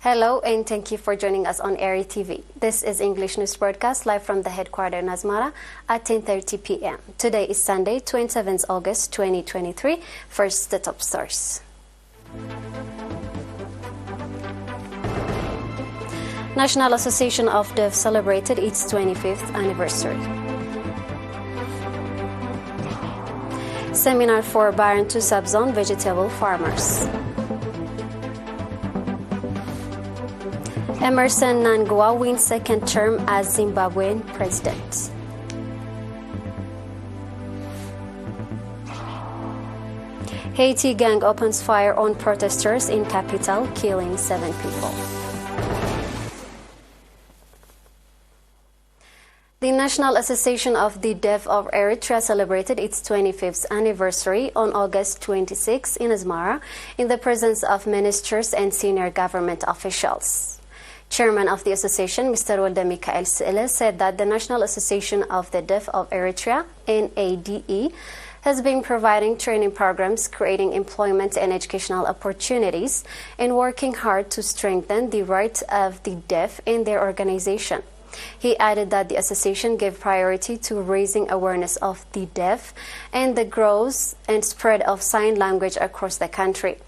Hello and thank you for joining us on ERi-TV. This is English News Broadcast live from the headquarters in Asmara at 10:30 p.m. Today is Sunday, 27th August 2023. First, the top stories. National Association of Deaf celebrated its 25th anniversary. Seminar for Bantu Subzone vegetable farmers. Emerson Mnangagwa wins second term as Zimbabwean president. Haiti gang opens fire on protesters in capital, killing 7 people. The National Association of the Deaf of Eritrea celebrated its 25th anniversary on August 26 in Asmara in the presence of ministers and senior government officials. Chairman of the association, Mr. Mikael Sile, said that the National Association of the Deaf of Eritrea, NADE, has been providing training programs, creating employment and educational opportunities, and working hard to strengthen the rights of the deaf in their organization. He added that the association gave priority to raising awareness of the deaf and the growth and spread of sign language across the country.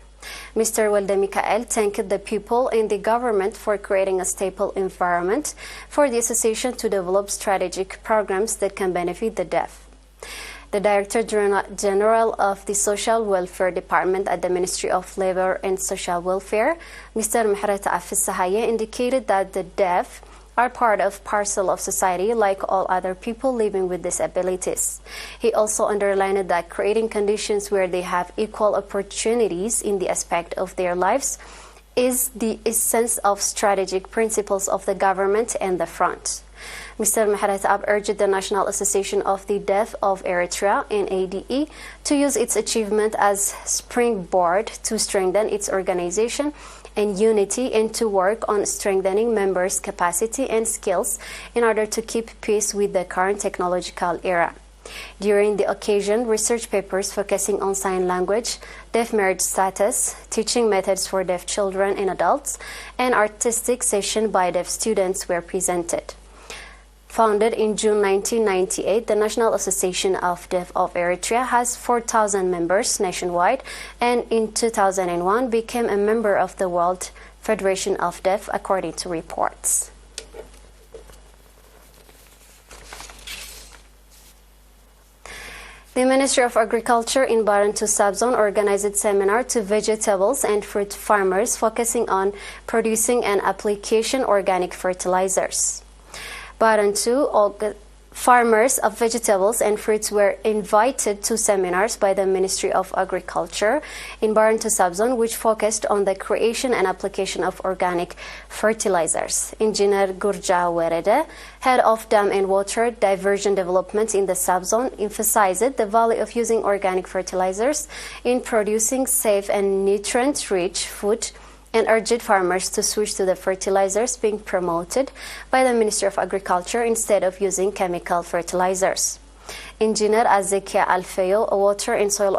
Mr. Mikael thanked the people and the government for creating a stable environment for the association to develop strategic programs that can benefit the deaf. The Director General of the Social Welfare Department at the Ministry of Labor and Social Welfare, Mr. Mehret Afis-Sahaye, indicated that the deaf are part of parcel of society like all other people living with disabilities. He also underlined that creating conditions where they have equal opportunities in the aspect of their lives is the essence of strategic principles of the government and the front. Mr. Mehret Ab urged the National Association of the Deaf of Eritrea, NADE, to use its achievement as springboard to strengthen its organization and unity and to work on strengthening members' capacity and skills in order to keep pace with the current technological era. During the occasion, research papers focusing on sign language, deaf marriage status, teaching methods for deaf children and adults, and artistic session by deaf students were presented. Founded in June 1998, the National Association of Deaf of Eritrea has 4,000 members nationwide and in 2001 became a member of the World Federation of Deaf, according to reports. The Ministry of Agriculture in Bantu Subzone organized a seminar to vegetables and fruit farmers focusing on producing and application organic fertilizers. Bantu farmers of vegetables and fruits were invited to seminars by the Ministry of Agriculture in Bantu Subzone, which focused on the creation and application of organic fertilizers. Engineer Gurja Werede, head of Dam and Water Diversion Development in the subzone, emphasized the value of using organic fertilizers in producing safe and nutrient-rich food and urged farmers to switch to the fertilizers being promoted by the Ministry of Agriculture instead of using chemical fertilizers. Engineer Azekia Alfeo, a water and soil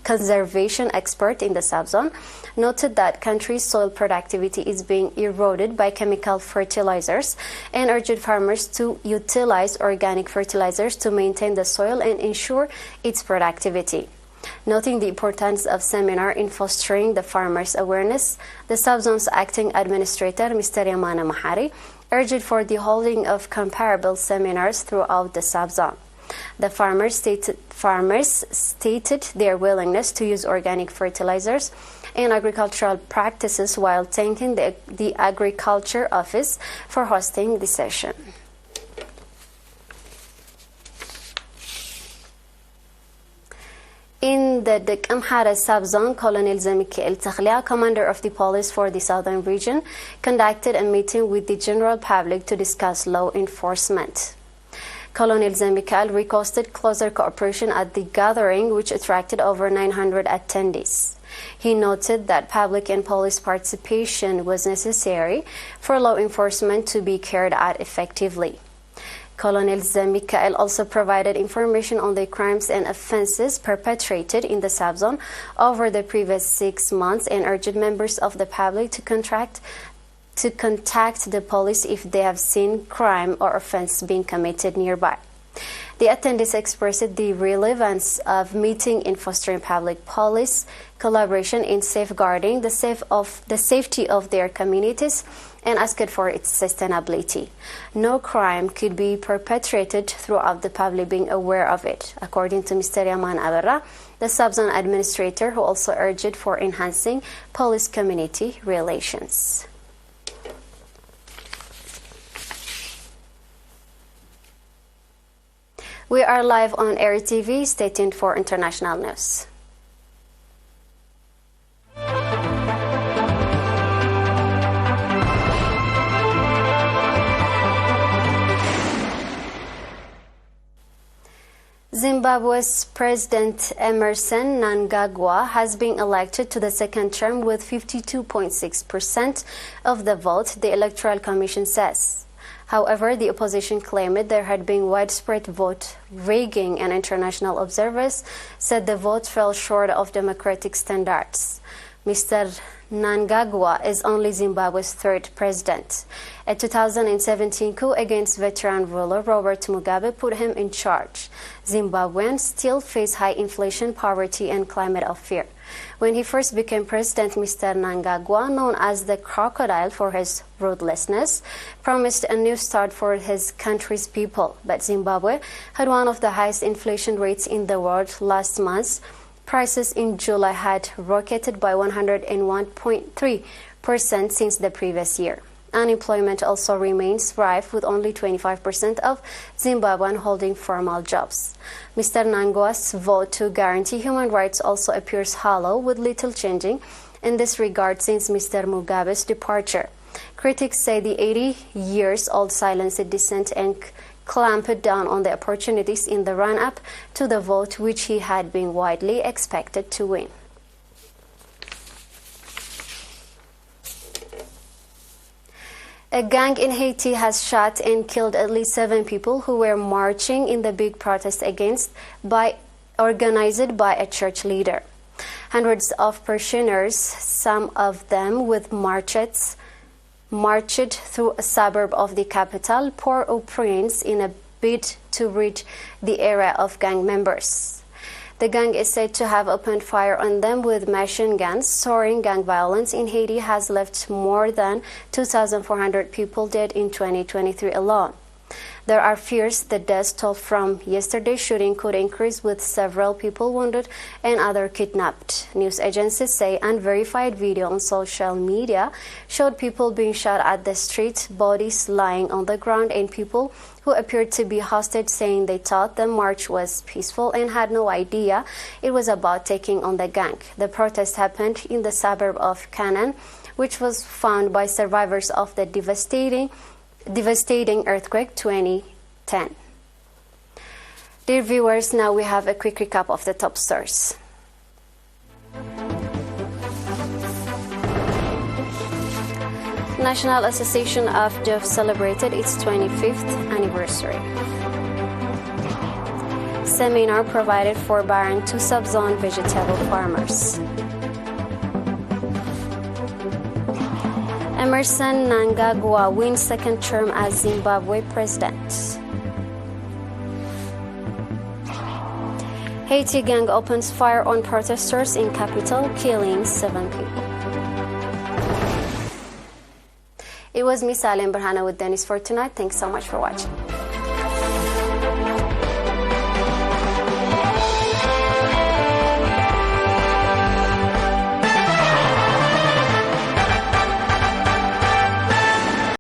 conservation expert in the subzone, noted that country's soil productivity is being eroded by chemical fertilizers and urged farmers to utilize organic fertilizers to maintain the soil and ensure its productivity. Noting the importance of seminar in fostering the farmers' awareness, the subzone's acting administrator, Mr. Yamana Mahari, urged for the holding of comparable seminars throughout the subzone. The farmers stated their willingness to use organic fertilizers and agricultural practices while thanking the Agriculture Office for hosting the session. In the Amhara subzone, Colonel Zemikael Takhlia, commander of the police for the southern region, conducted a meeting with the general public to discuss law enforcement. Colonel Zemikael requested closer cooperation at the gathering, which attracted over 900 attendees. He noted that public and police participation was necessary for law enforcement to be carried out effectively. Colonel Mikael also provided information on the crimes and offences perpetrated in the subzone over the previous 6 months and urged members of the public to contact the police if they have seen crime or offence being committed nearby. The attendees expressed the relevance of meeting in fostering public police collaboration in safeguarding the safety of their communities and asked for its sustainability. No crime could be perpetrated without the public being aware of it, according to Mr. Yaman Aberra, the subzone administrator, who also urged for enhancing police-community relations. We are live on ERi-TV. Stay tuned for international news. Zimbabwe's President Emmerson Mnangagwa has been elected to the second term with 52.6% of the vote, the Electoral Commission says. However, the opposition claimed there had been widespread vote rigging, and international observers said the vote fell short of democratic standards. Mr. Mnangagwa is only Zimbabwe's third president. A 2017 coup against veteran ruler Robert Mugabe put him in charge. Zimbabweans still face high inflation, poverty, and climate of fear. When he first became president, Mr. Mnangagwa, known as the crocodile for his ruthlessness, promised a new start for his country's people. But Zimbabwe had one of the highest inflation rates in the world last month. Prices in July had rocketed by 101.3% since the previous year. Unemployment also remains rife, with only 25% of Zimbabweans holding formal jobs. Mr. Mnangagwa's vote to guarantee human rights also appears hollow, with little changing in this regard since Mr. Mugabe's departure. Critics say the 80-year-old silenced dissent and clamped down on the opportunities in the run-up to the vote, which he had been widely expected to win. A gang in Haiti has shot and killed at least 7 people who were marching in the big protest organized by a church leader. Hundreds of parishioners, some of them with machetes, marched through a suburb of the capital, Port-au-Prince, in a bid to rid the area of gang members. The gang is said to have opened fire on them with machine guns. Soaring gang violence in Haiti has left more than 2,400 people dead in 2023 alone. There are fears the death toll from yesterday's shooting could increase, with several people wounded and others kidnapped. News agencies say unverified video on social media showed people being shot at the street, bodies lying on the ground, and people who appeared to be hostage saying they thought the march was peaceful and had no idea it was about taking on the gang. The protest happened in the suburb of Canaan, which was found by survivors of the devastating earthquake 2010. Dear viewers, now we have a quick recap of the top stories. National Association of Deaf celebrated its 25th anniversary. Seminar provided for Barren to subzone vegetable farmers. Emmerson Mnangagwa wins second term as Zimbabwe president. Haiti gang opens fire on protesters in capital, killing 7 people. It was me, Salem Berhana, with Dennis for tonight. Thanks so much for watching.